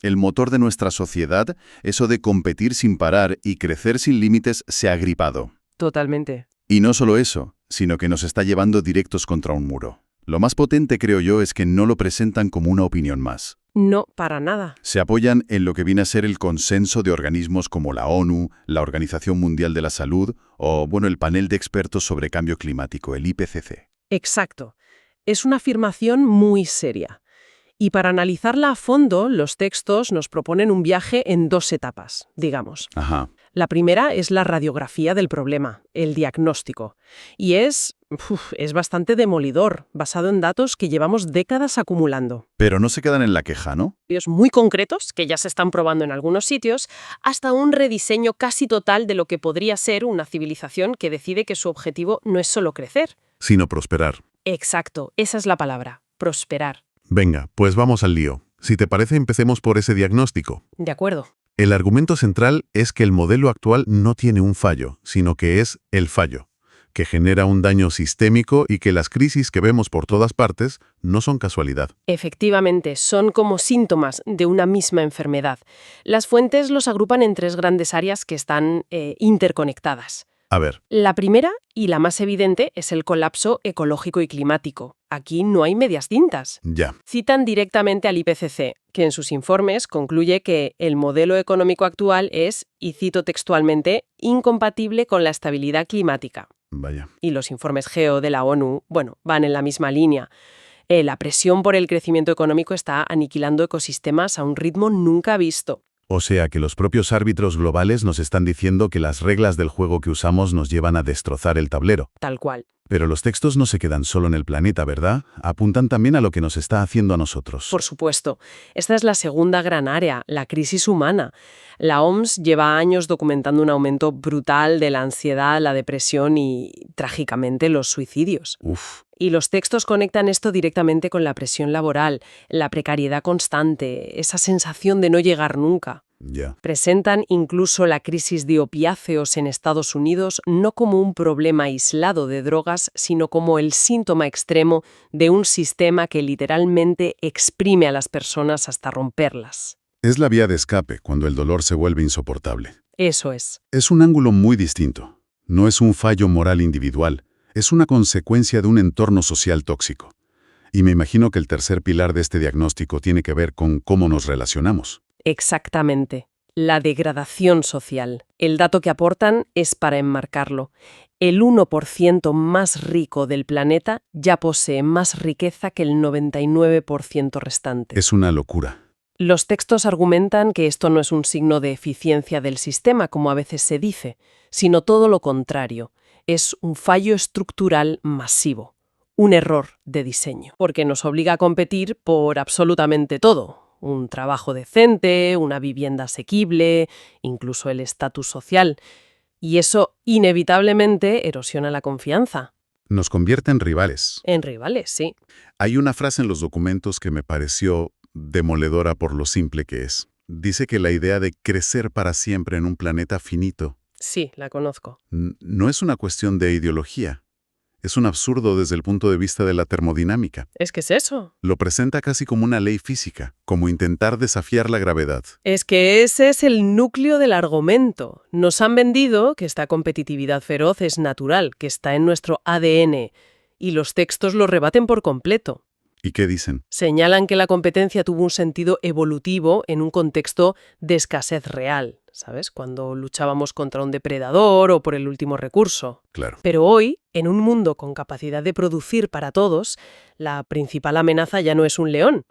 El motor de nuestra sociedad, eso de competir sin parar y crecer sin límites, se ha gripado. Totalmente. Y no solo eso, sino que nos está llevando directos contra un muro. Lo más potente, creo yo, es que no lo presentan como una opinión más. No, para nada. Se apoyan en lo que viene a ser el consenso de organismos como la ONU, la Organización Mundial de la Salud o, el panel de expertos sobre cambio climático, el IPCC. Exacto. Es una afirmación muy seria. Y para analizarla a fondo, los textos nos proponen un viaje en 2 etapas, digamos. Ajá. La primera es la radiografía del problema, el diagnóstico. Y es bastante demolidor, basado en datos que llevamos décadas acumulando. Pero no se quedan en la queja, ¿no? Muy concretos, que ya se están probando en algunos sitios, hasta un rediseño casi total de lo que podría ser una civilización que decide que su objetivo no es solo crecer. Sino prosperar. Exacto, esa es la palabra, prosperar. Venga, pues vamos al lío. Si te parece, empecemos por ese diagnóstico. De acuerdo. El argumento central es que el modelo actual no tiene un fallo, sino que es el fallo, que genera un daño sistémico y que las crisis que vemos por todas partes no son casualidad. Efectivamente, son como síntomas de una misma enfermedad. Las fuentes los agrupan en 3 grandes áreas que están interconectadas. A ver, La primera, y la más evidente, es el colapso ecológico y climático. Aquí no hay medias tintas. ya. Citan directamente al IPCC, que en sus informes concluye que el modelo económico actual es, y cito textualmente, incompatible con la estabilidad climática. Vaya. Y los informes GEO de la ONU, van en la misma línea. La presión por el crecimiento económico está aniquilando ecosistemas a un ritmo nunca visto. O sea que los propios árbitros globales nos están diciendo que las reglas del juego que usamos nos llevan a destrozar el tablero. Tal cual. Pero los textos no se quedan solo en el planeta, ¿verdad? Apuntan también a lo que nos está haciendo a nosotros. Por supuesto. Esta es la segunda gran área, la crisis humana. La OMS lleva años documentando un aumento brutal de la ansiedad, la depresión y, trágicamente, los suicidios. Uf. Y los textos conectan esto directamente con la presión laboral, la precariedad constante, esa sensación de no llegar nunca. Ya. Presentan incluso la crisis de opiáceos en Estados Unidos no como un problema aislado de drogas, sino como el síntoma extremo de un sistema que literalmente exprime a las personas hasta romperlas. Es la vía de escape cuando el dolor se vuelve insoportable. Eso es. Es un ángulo muy distinto. No es un fallo moral individual, es una consecuencia de un entorno social tóxico. Y me imagino que el tercer pilar de este diagnóstico tiene que ver con cómo nos relacionamos. Exactamente. La degradación social. El dato que aportan es para enmarcarlo. El 1% más rico del planeta ya posee más riqueza que el 99% restante. Es una locura. Los textos argumentan que esto no es un signo de eficiencia del sistema, como a veces se dice, sino todo lo contrario. Es un fallo estructural masivo, un error de diseño, porque nos obliga a competir por absolutamente todo. Un trabajo decente, una vivienda asequible, incluso el estatus social. Y eso inevitablemente erosiona la confianza. Nos convierte en rivales. En rivales, sí. Hay una frase en los documentos que me pareció demoledora por lo simple que es. Dice que la idea de crecer para siempre en un planeta finito Sí, la conozco. no es una cuestión de ideología. Es un absurdo desde el punto de vista de la termodinámica. ¿Es que es eso? Lo presenta casi como una ley física, como intentar desafiar la gravedad. Es que ese es el núcleo del argumento. Nos han vendido que esta competitividad feroz es natural, que está en nuestro ADN, y los textos lo rebaten por completo. ¿Y qué dicen? Señalan que la competencia tuvo un sentido evolutivo en un contexto de escasez real, ¿sabes? Cuando luchábamos contra un depredador o por el último recurso. Claro. Pero hoy, en un mundo con capacidad de producir para todos, la principal amenaza ya no es un león.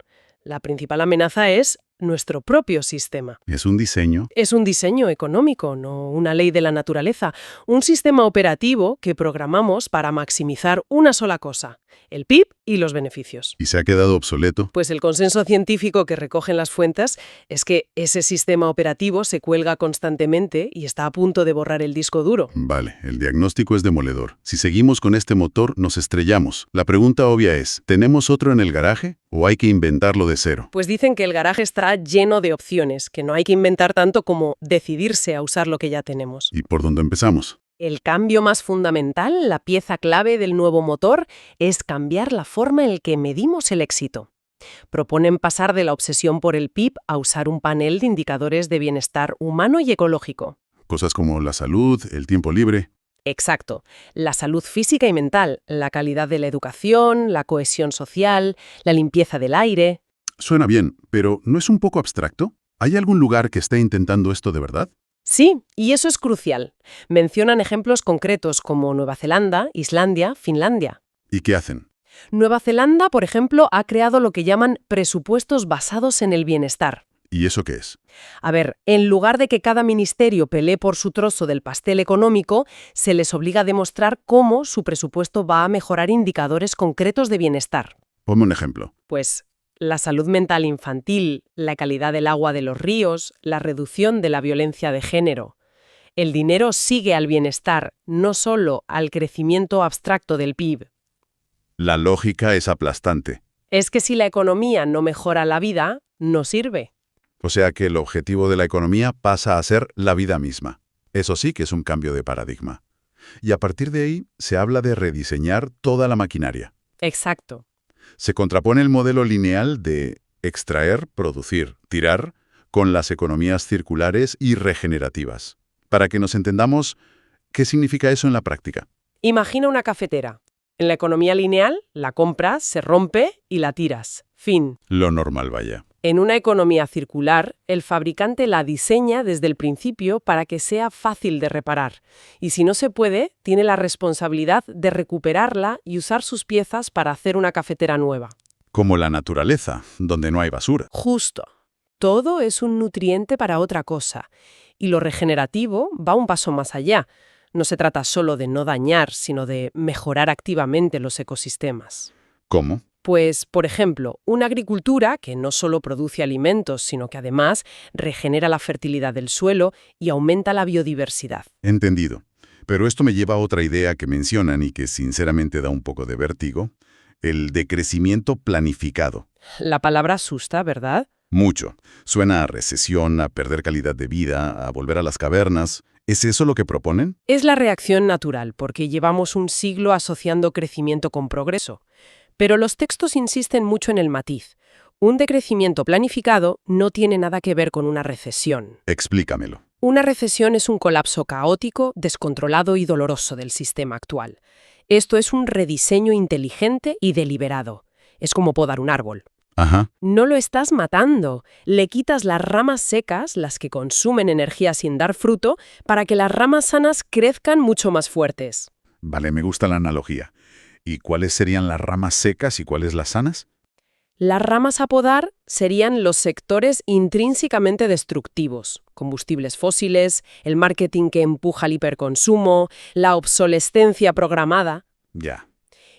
La principal amenaza es nuestro propio sistema. Es un diseño. Es un diseño económico, no una ley de la naturaleza. Un sistema operativo que programamos para maximizar una sola cosa, el PIB y los beneficios. ¿Y se ha quedado obsoleto? Pues el consenso científico que recogen las fuentes es que ese sistema operativo se cuelga constantemente y está a punto de borrar el disco duro. Vale, el diagnóstico es demoledor. Si seguimos con este motor, nos estrellamos. La pregunta obvia es, ¿tenemos otro en el garaje o hay que inventarlo de cero? Pues dicen que el garaje está lleno de opciones, que no hay que inventar tanto como decidirse a usar lo que ya tenemos. ¿Y por dónde empezamos? El cambio más fundamental, la pieza clave del nuevo motor, es cambiar la forma en la que medimos el éxito. Proponen pasar de la obsesión por el PIB a usar un panel de indicadores de bienestar humano y ecológico. Cosas como la salud, el tiempo libre. Exacto. La salud física y mental, la calidad de la educación, la cohesión social, la limpieza del aire. Suena bien, pero ¿no es un poco abstracto? ¿Hay algún lugar que esté intentando esto de verdad? Sí, y eso es crucial. Mencionan ejemplos concretos como Nueva Zelanda, Islandia, Finlandia. ¿Y qué hacen? Nueva Zelanda, por ejemplo, ha creado lo que llaman presupuestos basados en el bienestar. ¿Y eso qué es? A ver, en lugar de que cada ministerio pelee por su trozo del pastel económico, se les obliga a demostrar cómo su presupuesto va a mejorar indicadores concretos de bienestar. Ponme un ejemplo. Pues la salud mental infantil, la calidad del agua de los ríos, la reducción de la violencia de género. El dinero sigue al bienestar, no solo al crecimiento abstracto del PIB. La lógica es aplastante. Es que si la economía no mejora la vida, no sirve. O sea que el objetivo de la economía pasa a ser la vida misma. Eso sí que es un cambio de paradigma. Y a partir de ahí se habla de rediseñar toda la maquinaria. Exacto. Se contrapone el modelo lineal de extraer, producir, tirar, con las economías circulares y regenerativas. Para que nos entendamos, ¿qué significa eso en la práctica? Imagina una cafetera. En la economía lineal, la compras, se rompe y la tiras. Fin. Lo normal, vaya. En una economía circular, el fabricante la diseña desde el principio para que sea fácil de reparar. Y si no se puede, tiene la responsabilidad de recuperarla y usar sus piezas para hacer una cafetera nueva. Como la naturaleza, donde no hay basura. Justo. Todo es un nutriente para otra cosa. Y lo regenerativo va un paso más allá. No se trata solo de no dañar, sino de mejorar activamente los ecosistemas. ¿Cómo? Pues, por ejemplo, una agricultura que no solo produce alimentos, sino que además regenera la fertilidad del suelo y aumenta la biodiversidad. Entendido. Pero esto me lleva a otra idea que mencionan y que sinceramente da un poco de vértigo, el decrecimiento planificado. La palabra asusta, ¿verdad? Mucho. Suena a recesión, a perder calidad de vida, a volver a las cavernas. ¿Es eso lo que proponen? Es la reacción natural, porque llevamos un siglo asociando crecimiento con progreso. Pero los textos insisten mucho en el matiz. Un decrecimiento planificado no tiene nada que ver con una recesión. Explícamelo. Una recesión es un colapso caótico, descontrolado y doloroso del sistema actual. Esto es un rediseño inteligente y deliberado. Es como podar un árbol. Ajá. No lo estás matando. Le quitas las ramas secas, las que consumen energía sin dar fruto, para que las ramas sanas crezcan mucho más fuertes. Vale, me gusta la analogía. ¿Y cuáles serían las ramas secas y cuáles las sanas? Las ramas a podar serían los sectores intrínsecamente destructivos, combustibles fósiles, el marketing que empuja al hiperconsumo, la obsolescencia programada. Ya.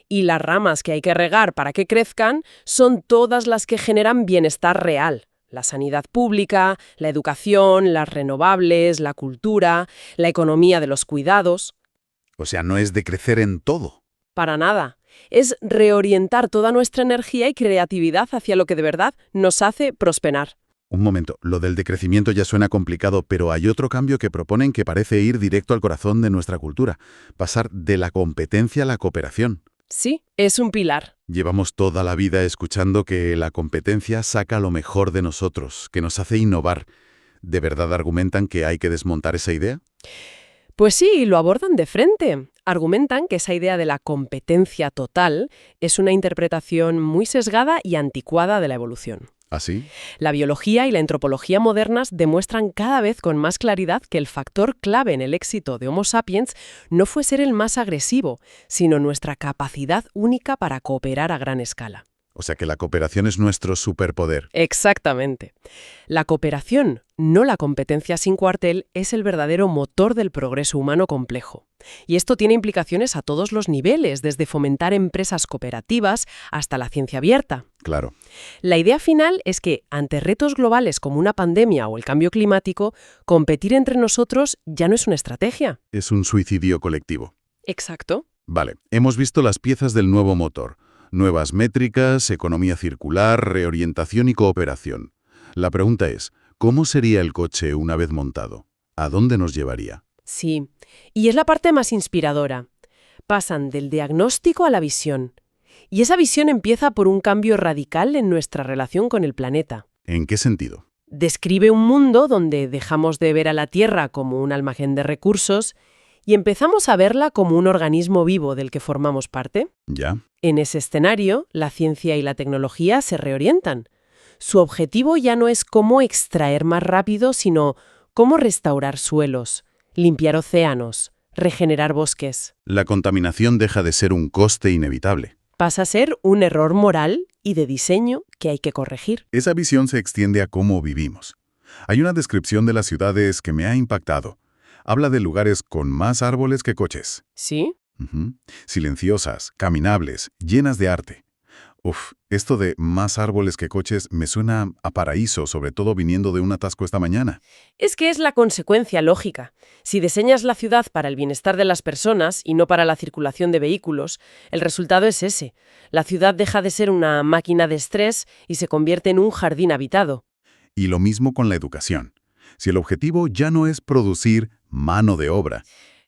Y las ramas que hay que regar para que crezcan son todas las que generan bienestar real. La sanidad pública, la educación, las renovables, la cultura, la economía de los cuidados. O sea, no es decrecer en todo. Para nada. Es reorientar toda nuestra energía y creatividad hacia lo que de verdad nos hace prosperar. Un momento, lo del decrecimiento ya suena complicado, pero hay otro cambio que proponen que parece ir directo al corazón de nuestra cultura. Pasar de la competencia a la cooperación. Sí, es un pilar. Llevamos toda la vida escuchando que la competencia saca lo mejor de nosotros, que nos hace innovar. ¿De verdad argumentan que hay que desmontar esa idea? Pues sí, lo abordan de frente. Argumentan que esa idea de la competencia total es una interpretación muy sesgada y anticuada de la evolución. ¿Así? La biología y la antropología modernas demuestran cada vez con más claridad que el factor clave en el éxito de Homo sapiens no fue ser el más agresivo, sino nuestra capacidad única para cooperar a gran escala. O sea que la cooperación es nuestro superpoder. Exactamente. La cooperación, no la competencia sin cuartel, es el verdadero motor del progreso humano complejo. Y esto tiene implicaciones a todos los niveles, desde fomentar empresas cooperativas hasta la ciencia abierta. Claro. La idea final es que, ante retos globales como una pandemia o el cambio climático, competir entre nosotros ya no es una estrategia. Es un suicidio colectivo. Exacto. Vale, hemos visto las piezas del nuevo motor. Nuevas métricas, economía circular, reorientación y cooperación. La pregunta es, ¿cómo sería el coche una vez montado? ¿A dónde nos llevaría? Sí, y es la parte más inspiradora. Pasan del diagnóstico a la visión. Y esa visión empieza por un cambio radical en nuestra relación con el planeta. ¿En qué sentido? Describe un mundo donde dejamos de ver a la Tierra como un almacén de recursos y empezamos a verla como un organismo vivo del que formamos parte. Ya. En ese escenario, la ciencia y la tecnología se reorientan. Su objetivo ya no es cómo extraer más rápido, sino cómo restaurar suelos, limpiar océanos, regenerar bosques. La contaminación deja de ser un coste inevitable. Pasa a ser un error moral y de diseño que hay que corregir. Esa visión se extiende a cómo vivimos. Hay una descripción de las ciudades que me ha impactado. Habla de lugares con más árboles que coches. ¿Sí? Silenciosas, caminables, llenas de arte. Esto de más árboles que coches me suena a paraíso, sobre todo viniendo de un atasco esta mañana. Es que es la consecuencia lógica. Si diseñas la ciudad para el bienestar de las personas y no para la circulación de vehículos, el resultado es ese. La ciudad deja de ser una máquina de estrés y se convierte en un jardín habitado. Y lo mismo con la educación. Si el objetivo ya no es producir mano de obra.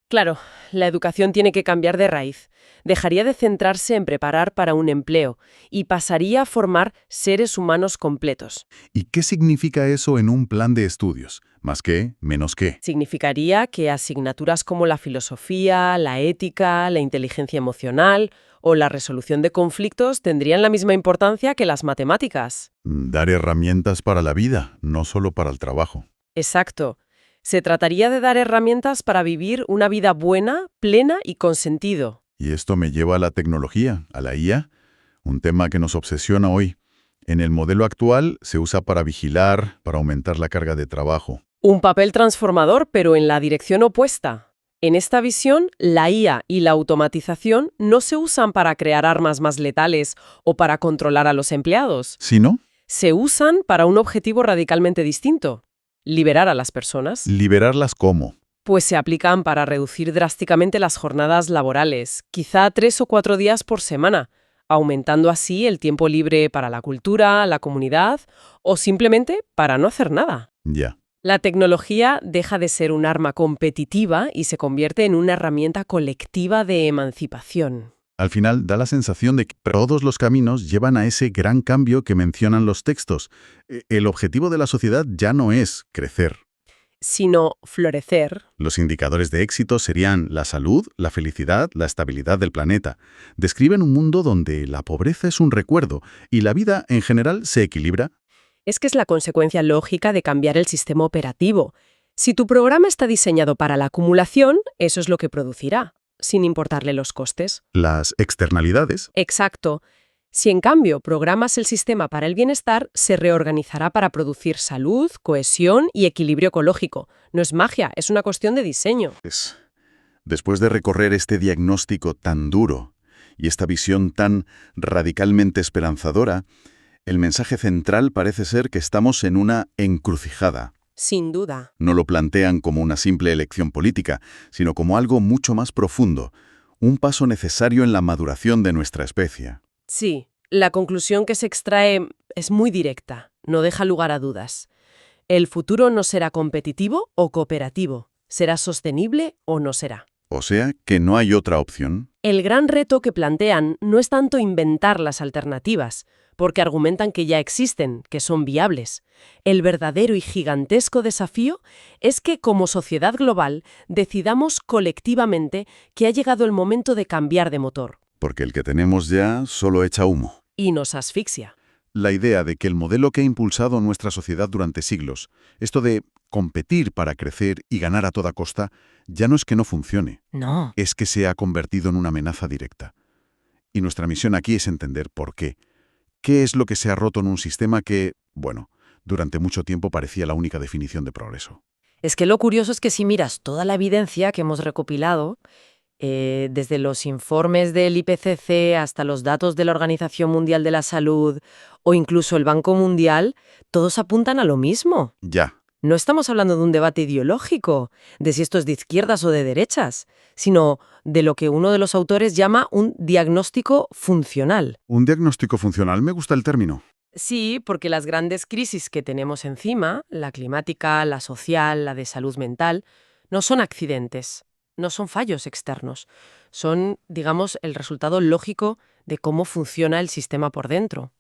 Claro, la educación tiene que cambiar de raíz. Dejaría de centrarse en preparar para un empleo y pasaría a formar seres humanos completos. ¿Y qué significa eso en un plan de estudios? ¿Más qué? ¿Menos qué? Significaría que asignaturas como la filosofía, la ética, la inteligencia emocional o la resolución de conflictos tendrían la misma importancia que las matemáticas. Dar herramientas para la vida, no solo para el trabajo. Exacto. Se trataría de dar herramientas para vivir una vida buena, plena y con sentido. Y esto me lleva a la tecnología, a la IA, un tema que nos obsesiona hoy. En el modelo actual se usa para vigilar, para aumentar la carga de trabajo. Un papel transformador, pero en la dirección opuesta. En esta visión, la IA y la automatización no se usan para crear armas más letales o para controlar a los empleados. ¿Sí, no? Se usan para un objetivo radicalmente distinto: liberar a las personas. ¿Liberarlas cómo? Pues se aplican para reducir drásticamente las jornadas laborales, quizá 3 o 4 días por semana, aumentando así el tiempo libre para la cultura, la comunidad o simplemente para no hacer nada. Ya. La tecnología deja de ser un arma competitiva y se convierte en una herramienta colectiva de emancipación. Al final da la sensación de que todos los caminos llevan a ese gran cambio que mencionan los textos. El objetivo de la sociedad ya no es crecer. Sino florecer. Los indicadores de éxito serían la salud, la felicidad, la estabilidad del planeta. Describen un mundo donde la pobreza es un recuerdo y la vida en general se equilibra. Es que es la consecuencia lógica de cambiar el sistema operativo. Si tu programa está diseñado para la acumulación, eso es lo que producirá, sin importarle los costes. Las externalidades. Exacto. Si en cambio programas el sistema para el bienestar, se reorganizará para producir salud, cohesión y equilibrio ecológico. No es magia, es una cuestión de diseño. Después de recorrer este diagnóstico tan duro y esta visión tan radicalmente esperanzadora, el mensaje central parece ser que estamos en una encrucijada. Sin duda. No lo plantean como una simple elección política, sino como algo mucho más profundo, un paso necesario en la maduración de nuestra especie. Sí, la conclusión que se extrae es muy directa, no deja lugar a dudas. El futuro no será competitivo o cooperativo, será sostenible o no será. O sea, que no hay otra opción. El gran reto que plantean no es tanto inventar las alternativas, porque argumentan que ya existen, que son viables. El verdadero y gigantesco desafío es que, como sociedad global, decidamos colectivamente que ha llegado el momento de cambiar de motor. Porque el que tenemos ya solo echa humo. Y nos asfixia. La idea de que el modelo que ha impulsado nuestra sociedad durante siglos, esto de competir para crecer y ganar a toda costa, ya no es que no funcione. No. Es que se ha convertido en una amenaza directa. Y nuestra misión aquí es entender por qué. ¿Qué es lo que se ha roto en un sistema que, bueno, durante mucho tiempo parecía la única definición de progreso? Es que lo curioso es que si miras toda la evidencia que hemos recopilado, desde los informes del IPCC hasta los datos de la Organización Mundial de la Salud o incluso el Banco Mundial, todos apuntan a lo mismo. Ya. No estamos hablando de un debate ideológico, de si esto es de izquierdas o de derechas, sino de lo que uno de los autores llama un diagnóstico funcional. Un diagnóstico funcional, me gusta el término. Sí, porque las grandes crisis que tenemos encima, la climática, la social, la de salud mental, no son accidentes. no son fallos externos. Son, digamos, el resultado lógico de cómo funciona el sistema por dentro.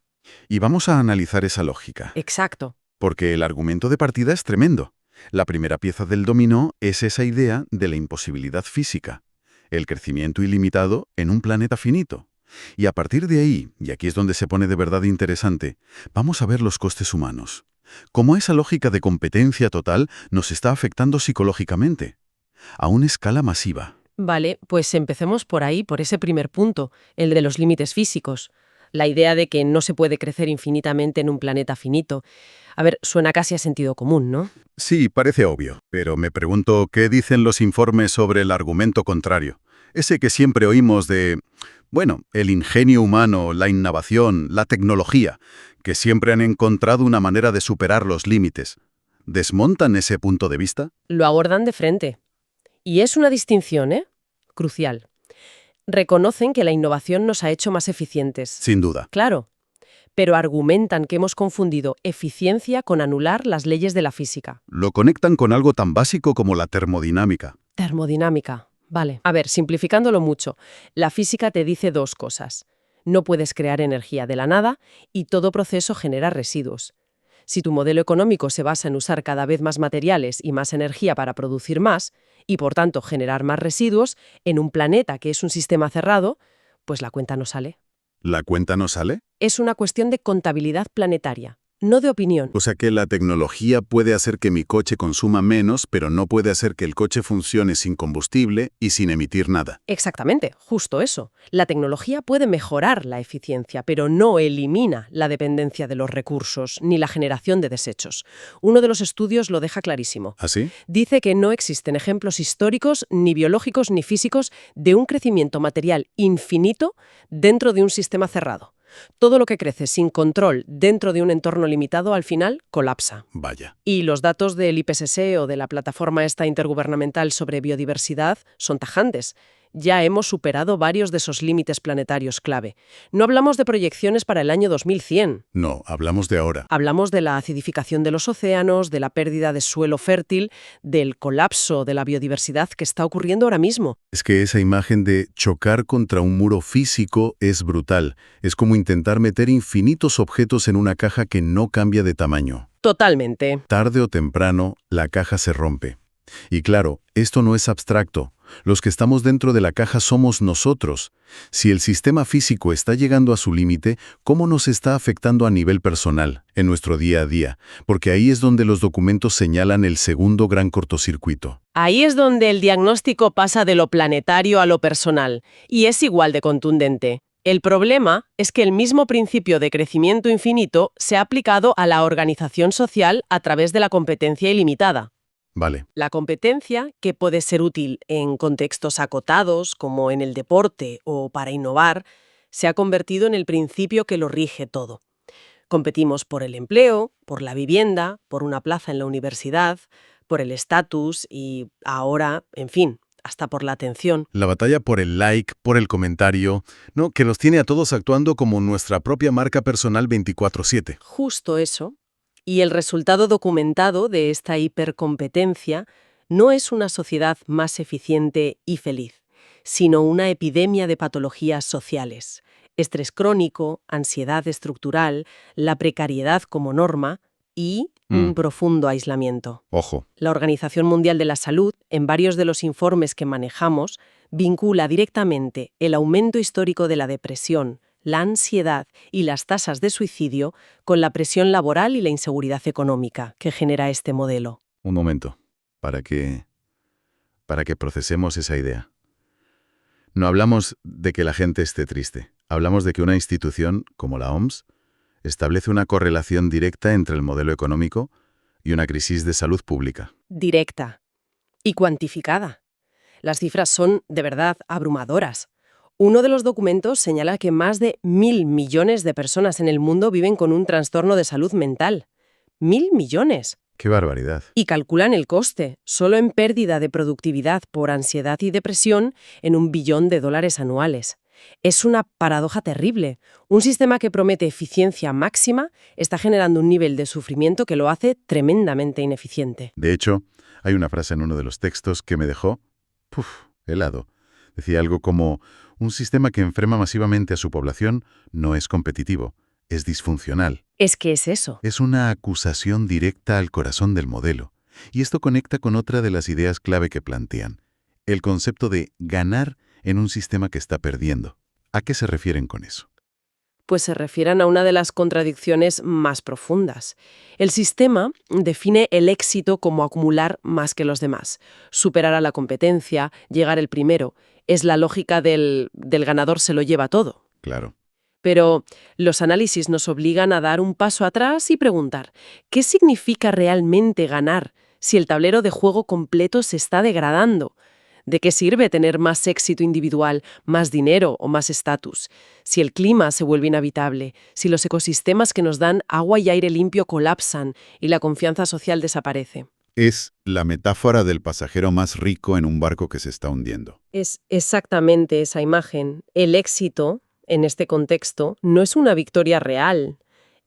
Y vamos a analizar esa lógica, Exacto. porque el argumento de partida es tremendo. La primera pieza del dominó es esa idea de la imposibilidad física, el crecimiento ilimitado en un planeta finito. Y a partir de ahí, y aquí es donde se pone de verdad interesante, vamos a ver los costes humanos. Cómo esa lógica de competencia total nos está afectando psicológicamente, a una escala masiva. Vale, pues empecemos por ahí, por ese primer punto, el de los límites físicos. La idea de que no se puede crecer infinitamente en un planeta finito. A ver, suena casi a sentido común, ¿no? Sí, parece obvio, pero me pregunto qué dicen los informes sobre el argumento contrario. Ese que siempre oímos de, bueno, el ingenio humano, la innovación, la tecnología, que siempre han encontrado una manera de superar los límites. ¿Desmontan ese punto de vista? Lo abordan de frente. Y es una distinción, crucial. Reconocen que la innovación nos ha hecho más eficientes. Sin duda. Claro, pero argumentan que hemos confundido eficiencia con anular las leyes de la física. Lo conectan con algo tan básico como la termodinámica. Termodinámica. Vale. A ver, simplificándolo mucho, la física te dice dos cosas. No puedes crear energía de la nada y todo proceso genera residuos. Si tu modelo económico se basa en usar cada vez más materiales y más energía para producir más, y por tanto generar más residuos, en un planeta que es un sistema cerrado, pues la cuenta no sale. ¿La cuenta no sale? Es una cuestión de contabilidad planetaria, no de opinión. O sea que la tecnología puede hacer que mi coche consuma menos, pero no puede hacer que el coche funcione sin combustible y sin emitir nada. Exactamente, justo eso. La tecnología puede mejorar la eficiencia, pero no elimina la dependencia de los recursos ni la generación de desechos. Uno de los estudios lo deja clarísimo. ¿Así? Dice que no existen ejemplos históricos, ni biológicos, ni físicos, de un crecimiento material infinito dentro de un sistema cerrado. Todo lo que crece sin control dentro de un entorno limitado al final colapsa. Vaya. Y los datos del IPCC o de la plataforma esta intergubernamental sobre biodiversidad son tajantes. Ya hemos superado varios de esos límites planetarios clave. No hablamos de proyecciones para el año 2100. No, hablamos de ahora. Hablamos de la acidificación de los océanos, de la pérdida de suelo fértil, del colapso de la biodiversidad que está ocurriendo ahora mismo. Es que esa imagen de chocar contra un muro físico es brutal. Es como intentar meter infinitos objetos en una caja que no cambia de tamaño. Totalmente. Tarde o temprano, la caja se rompe. Y claro, esto no es abstracto. Los que estamos dentro de la caja somos nosotros. Si el sistema físico está llegando a su límite, ¿cómo nos está afectando a nivel personal, en nuestro día a día? Porque ahí es donde los documentos señalan el segundo gran cortocircuito. Ahí es donde el diagnóstico pasa de lo planetario a lo personal, y es igual de contundente. El problema es que el mismo principio de crecimiento infinito se ha aplicado a la organización social a través de la competencia ilimitada. Vale. La competencia, que puede ser útil en contextos acotados, como en el deporte o para innovar, se ha convertido en el principio que lo rige todo. Competimos por el empleo, por la vivienda, por una plaza en la universidad, por el estatus y ahora, en fin, hasta por la atención. La batalla por el like, por el comentario, ¿no? Que nos tiene a todos actuando como nuestra propia marca personal 24/7. Justo eso. Y el resultado documentado de esta hipercompetencia no es una sociedad más eficiente y feliz, sino una epidemia de patologías sociales. Estrés crónico, ansiedad estructural, la precariedad como norma y un profundo aislamiento. Ojo. La Organización Mundial de la Salud, en varios de los informes que manejamos, vincula directamente el aumento histórico de la depresión, la ansiedad y las tasas de suicidio con la presión laboral y la inseguridad económica que genera este modelo. Un momento, para que procesemos esa idea. No hablamos de que la gente esté triste. Hablamos de que una institución, como la OMS, establece una correlación directa entre el modelo económico y una crisis de salud pública. Directa y cuantificada. Las cifras son, de verdad, abrumadoras. Uno de los documentos señala que más de 1.000 millones de personas en el mundo viven con un trastorno de salud mental. 1.000 millones. ¡Qué barbaridad! Y calculan el coste, solo en pérdida de productividad por ansiedad y depresión, en $1 billón anuales. Es una paradoja terrible. Un sistema que promete eficiencia máxima está generando un nivel de sufrimiento que lo hace tremendamente ineficiente. De hecho, hay una frase en uno de los textos que me dejó helado. Decía algo como, un sistema que enferma masivamente a su población no es competitivo, es disfuncional. Es que es eso. Es una acusación directa al corazón del modelo. Y esto conecta con otra de las ideas clave que plantean, el concepto de ganar en un sistema que está perdiendo. ¿A qué se refieren con eso? Pues se refieren a una de las contradicciones más profundas. El sistema define el éxito como acumular más que los demás, superar a la competencia, llegar el primero. Es la lógica del ganador se lo lleva todo. Claro. Pero los análisis nos obligan a dar un paso atrás y preguntar, ¿qué significa realmente ganar si el tablero de juego completo se está degradando? ¿De qué sirve tener más éxito individual, más dinero o más estatus? Si el clima se vuelve inhabitable, si los ecosistemas que nos dan agua y aire limpio colapsan y la confianza social desaparece. Es la metáfora del pasajero más rico en un barco que se está hundiendo. Es exactamente esa imagen. El éxito, en este contexto, no es una victoria real.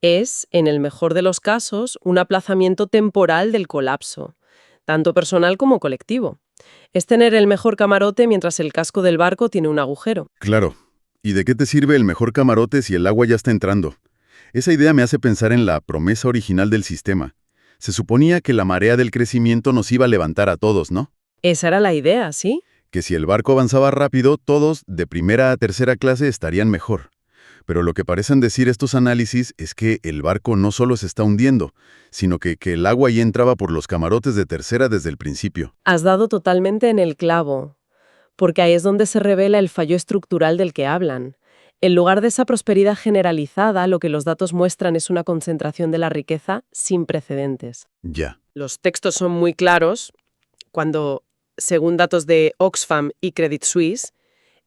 Es, en el mejor de los casos, un aplazamiento temporal del colapso, tanto personal como colectivo. Es tener el mejor camarote mientras el casco del barco tiene un agujero. Claro. ¿Y de qué te sirve el mejor camarote si el agua ya está entrando? Esa idea me hace pensar en la promesa original del sistema. Se suponía que la marea del crecimiento nos iba a levantar a todos, ¿no? Esa era la idea, ¿sí? Que si el barco avanzaba rápido, todos, de primera a tercera clase, estarían mejor. Pero lo que parecen decir estos análisis es que el barco no solo se está hundiendo, sino que el agua ya entraba por los camarotes de tercera desde el principio. Has dado totalmente en el clavo, porque ahí es donde se revela el fallo estructural del que hablan. En lugar de esa prosperidad generalizada, lo que los datos muestran es una concentración de la riqueza sin precedentes. Ya. Los textos son muy claros cuando, según datos de Oxfam y Credit Suisse,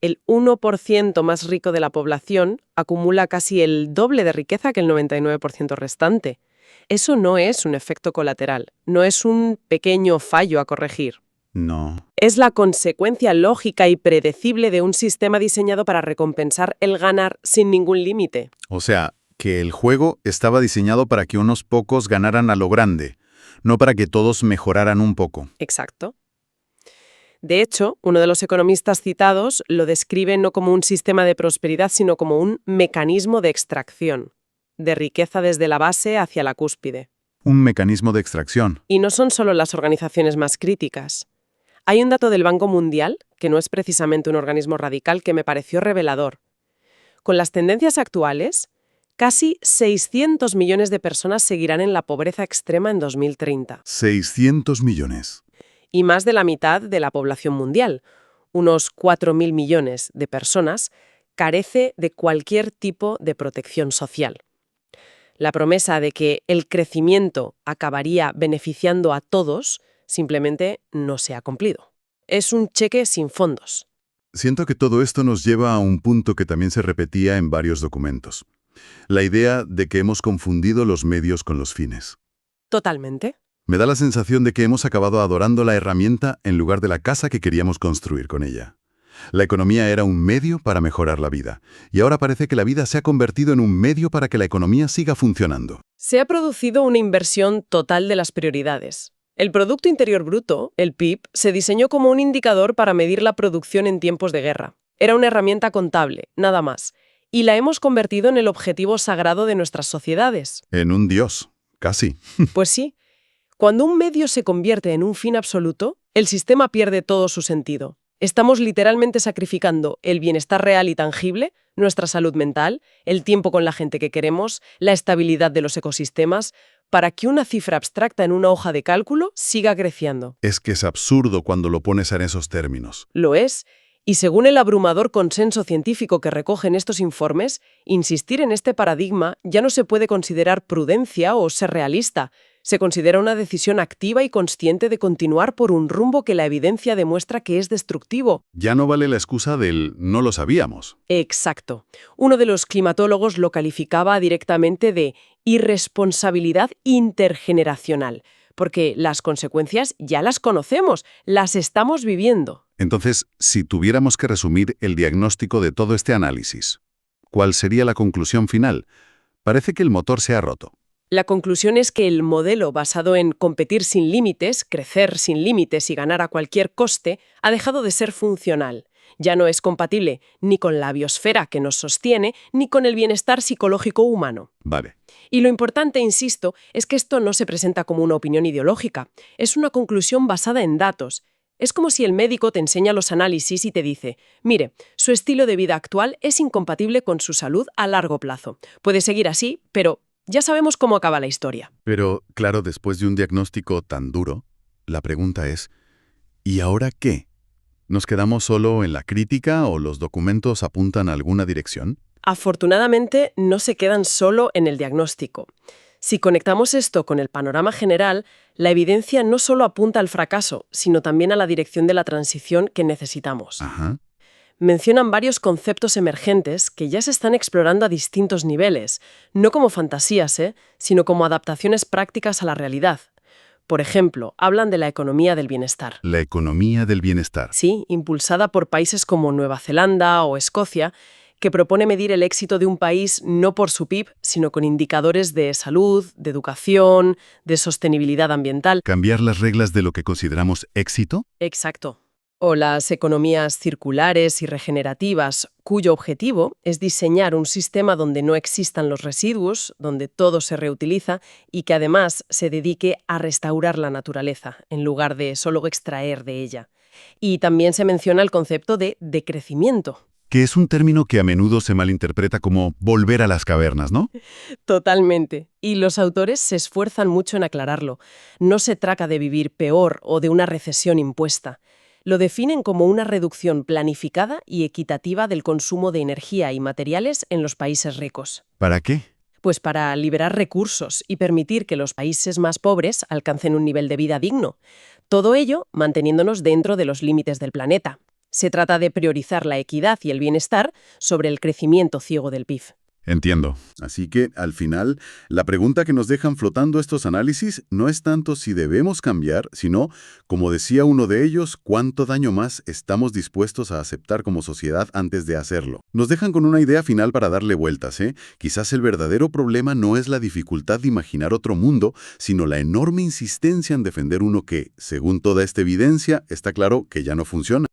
el 1% más rico de la población acumula casi el doble de riqueza que el 99% restante. Eso no es un efecto colateral, no es un pequeño fallo a corregir. No. Es la consecuencia lógica y predecible de un sistema diseñado para recompensar el ganar sin ningún límite. O sea, que el juego estaba diseñado para que unos pocos ganaran a lo grande, no para que todos mejoraran un poco. Exacto. De hecho, uno de los economistas citados lo describe no como un sistema de prosperidad, sino como un mecanismo de extracción, de riqueza desde la base hacia la cúspide. Un mecanismo de extracción. Y no son solo las organizaciones más críticas. Hay un dato del Banco Mundial, que no es precisamente un organismo radical, que me pareció revelador. Con las tendencias actuales, casi 600 millones de personas seguirán en la pobreza extrema en 2030. 600 millones. Y más de la mitad de la población mundial, unos 4.000 millones de personas, carece de cualquier tipo de protección social. La promesa de que el crecimiento acabaría beneficiando a todos simplemente no se ha cumplido. Es un cheque sin fondos. Siento que todo esto nos lleva a un punto que también se repetía en varios documentos. La idea de que hemos confundido los medios con los fines. Totalmente. Me da la sensación de que hemos acabado adorando la herramienta en lugar de la casa que queríamos construir con ella. La economía era un medio para mejorar la vida, y ahora parece que la vida se ha convertido en un medio para que la economía siga funcionando. Se ha producido una inversión total de las prioridades. El Producto Interior Bruto, el PIB, se diseñó como un indicador para medir la producción en tiempos de guerra. Era una herramienta contable, nada más, y la hemos convertido en el objetivo sagrado de nuestras sociedades. En un dios, casi. Pues sí. Cuando un medio se convierte en un fin absoluto, el sistema pierde todo su sentido. Estamos literalmente sacrificando el bienestar real y tangible, nuestra salud mental, el tiempo con la gente que queremos, la estabilidad de los ecosistemas, para que una cifra abstracta en una hoja de cálculo siga creciendo. Es que es absurdo cuando lo pones en esos términos. Lo es, y según el abrumador consenso científico que recogen estos informes, insistir en este paradigma ya no se puede considerar prudencia o ser realista. Se considera una decisión activa y consciente de continuar por un rumbo que la evidencia demuestra que es destructivo. Ya no vale la excusa del no lo sabíamos. Exacto. Uno de los climatólogos lo calificaba directamente de irresponsabilidad intergeneracional, porque las consecuencias ya las conocemos, las estamos viviendo. Entonces, si tuviéramos que resumir el diagnóstico de todo este análisis, ¿cuál sería la conclusión final? Parece que el motor se ha roto. La conclusión es que el modelo basado en competir sin límites, crecer sin límites y ganar a cualquier coste ha dejado de ser funcional. Ya no es compatible ni con la biosfera que nos sostiene, ni con el bienestar psicológico humano. Vale. Y lo importante, insisto, es que esto no se presenta como una opinión ideológica. Es una conclusión basada en datos. Es como si el médico te enseña los análisis y te dice, mire, su estilo de vida actual es incompatible con su salud a largo plazo. Puede seguir así, pero ya sabemos cómo acaba la historia. Pero, claro, después de un diagnóstico tan duro, la pregunta es, ¿y ahora qué? ¿Nos quedamos solo en la crítica o los documentos apuntan a alguna dirección? Afortunadamente, no se quedan solo en el diagnóstico. Si conectamos esto con el panorama general, la evidencia no solo apunta al fracaso, sino también a la dirección de la transición que necesitamos. Ajá. Mencionan varios conceptos emergentes que ya se están explorando a distintos niveles, no como fantasías, sino como adaptaciones prácticas a la realidad. Por ejemplo, hablan de la economía del bienestar. La economía del bienestar. Sí, impulsada por países como Nueva Zelanda o Escocia, que propone medir el éxito de un país no por su PIB, sino con indicadores de salud, de educación, de sostenibilidad ambiental. ¿Cambiar las reglas de lo que consideramos éxito? Exacto. O las economías circulares y regenerativas, cuyo objetivo es diseñar un sistema donde no existan los residuos, donde todo se reutiliza y que además se dedique a restaurar la naturaleza, en lugar de solo extraer de ella. Y también se menciona el concepto de decrecimiento. Que es un término que a menudo se malinterpreta como volver a las cavernas, ¿no? Totalmente. Y los autores se esfuerzan mucho en aclararlo. No se trata de vivir peor o de una recesión impuesta. Lo definen como una reducción planificada y equitativa del consumo de energía y materiales en los países ricos. ¿Para qué? Pues para liberar recursos y permitir que los países más pobres alcancen un nivel de vida digno. Todo ello manteniéndonos dentro de los límites del planeta. Se trata de priorizar la equidad y el bienestar sobre el crecimiento ciego del PIB. Entiendo. Así que, al final, la pregunta que nos dejan flotando estos análisis no es tanto si debemos cambiar, sino, como decía uno de ellos, cuánto daño más estamos dispuestos a aceptar como sociedad antes de hacerlo. Nos dejan con una idea final para darle vueltas, ¿eh? Quizás el verdadero problema no es la dificultad de imaginar otro mundo, sino la enorme insistencia en defender uno que, según toda esta evidencia, está claro que ya no funciona.